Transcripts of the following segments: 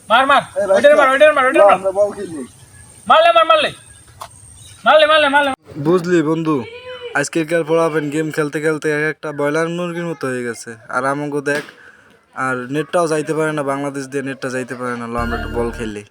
মার মার ওইটারে মার আমরা বল খেলি মারলে বুঝলি বন্ধু, আজকের পড়াবেন গেম খেলতে খেলতে এক একটা ব্রয়লার মুরগির মতো হয়ে গেছে। আর আমাকে দেখ, আর নেটটাও যাইতে পারে না, বাংলাদেশ দিয়ে নেটটা যাইতে পারে না। আমরা একটু বল খেলি।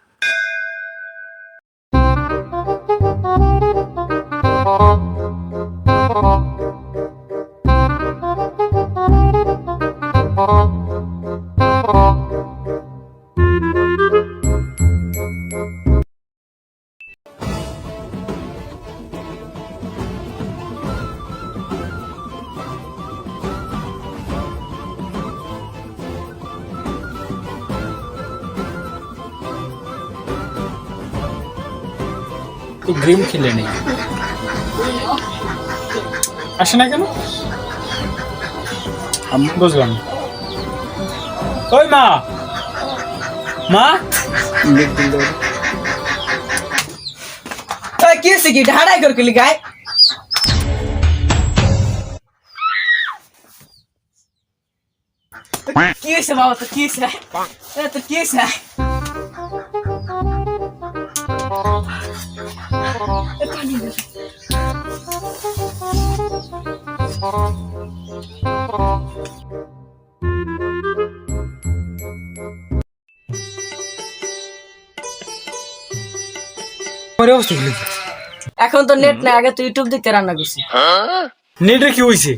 তুই গেম খেলে নেই আসে না কেন আমি বুঝলাম। ওই মা কি হচ্ছে কি ঢাড়াই করে গেলি গায়ে কি হয়েছে বাবা তো কি হয়েছে তো কি হয়েছে এখন তো নেট না, আগে তো ইউটিউব দেখে রান্না করছি। নেটে কি হয়েছে?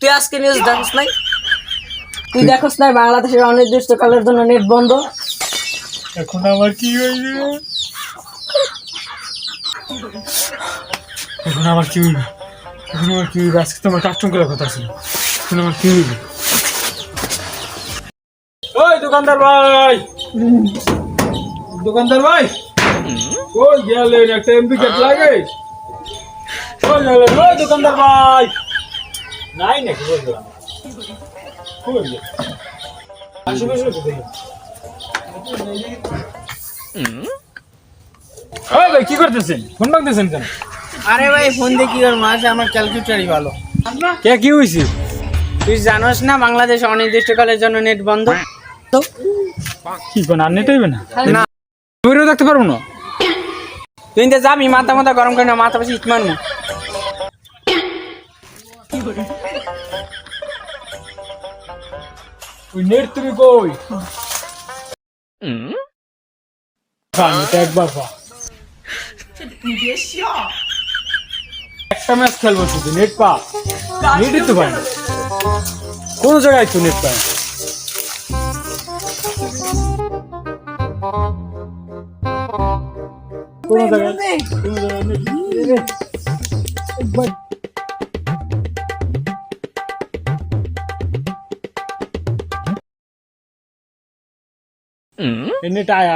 তুই আজকে নিউজ দেখছ নাই? তুই দেখছ নাই বাংলাদেশের অনির্দিষ্টকালের জন্য নেট বন্ধ? এখন আমার কি হইবে? আজকে তোমার কাস্টম করার কথা ছিল। এখন আমার কি হইবে? ওই দোকানদার ভাই কই গেলেন? একটা এমবি কেট লাগে। কই গেলেন? ওই দোকানদার ভাই নাই নাকি? বললাম কই গেলেন? আশেপাশে তো দেখি। ওই ভাই কি করতেছেন? ফোন মারতেছেন কেন? আরে ভাই ফোন দিয়ে কি করবো, আজ আমার ক্যালকুলেটারই ভালো। কে কি হয়েছে? তুই জানোস না বাংলাদেশ অনির্দিষ্টকালের জন্য নেট বন্ধ? তো কি কোন আর নেট হইবে না? না তুইও দেখতে পারবো না। তুই তো যাবি মাথা গরম করে না, মাথা পাশে ইট মারবো। ওই নেট তুমি কই? একবার পা একটা ম্যাচ খেলবো শুধু, নেট পা নেটই তো পাই না। কোন জায়গায় তো নেট পায়? কোন জায়গায় নেট? একবার নেট আয়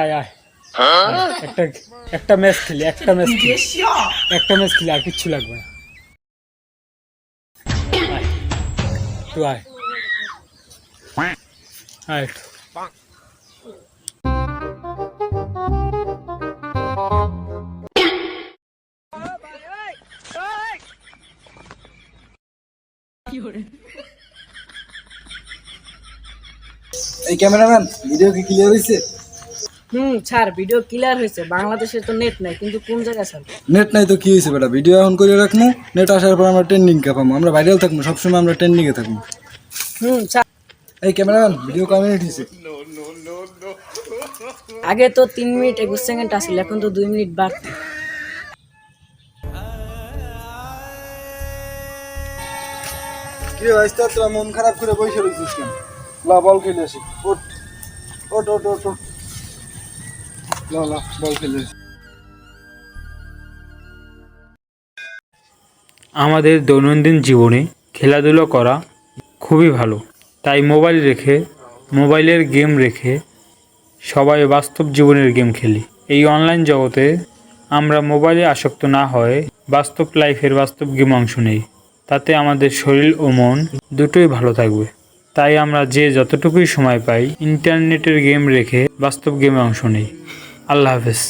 একটা ম্যাচ খেলি, একটা ম্যাচ খেলি, আর কিচ্ছু লাগবে না। তুই আয় একটু। এই ক্যামেরাম্যান, ভিডিও কি ক্লিয়ার হয়েছে? স্যার ভিডিও ক্লিয়ার হয়েছে। বাংলাদেশে তো নেট নাই, কিন্তু কোন জায়গায় স্যার? নেট নাই তো কি হয়েছে বেটা, ভিডিও এখন করে রাখবো। নেট আসার পর আমরা ট্রেন্ডিং পাবো, আমরা ভাইরাল থাকবো, সবসময় আমরা ট্রেন্ডিং এ থাকবো। স্যার এই ক্যামেরাম্যান, ভিডিও কয় মিনিট হয়েছে? আগে তো 3 মিনিট 21 সেকেন্ড আসছিল, এখন তো 2 মিনিট বাড়তি। কি হয়েছে তোরা মন খারাপ করে বসে রয়েছিস কেন? লা বল খেলে আসি। ওঠ ওঠ ওঠ ওঠ ওঠ। লা বল খেলে আসি। আমাদের দৈনন্দিন জীবনে খেলাধুলো করা খুবই ভালো, তাই মোবাইলের গেম রেখে সবাই বাস্তব জীবনের গেম খেলি। এই অনলাইন জগতে আমরা মোবাইলে আসক্ত না হয়ে বাস্তব লাইফের বাস্তব গেম অংশ নেই, তাতে আমাদের শরীর ও মন দুটোই ভালো থাকবে। তাই আমরা যে যতটুকুই সময় পাই ইন্টারনেটের গেম রেখে বাস্তব গেমে অংশ নেই। আল্লাহ হাফেজ।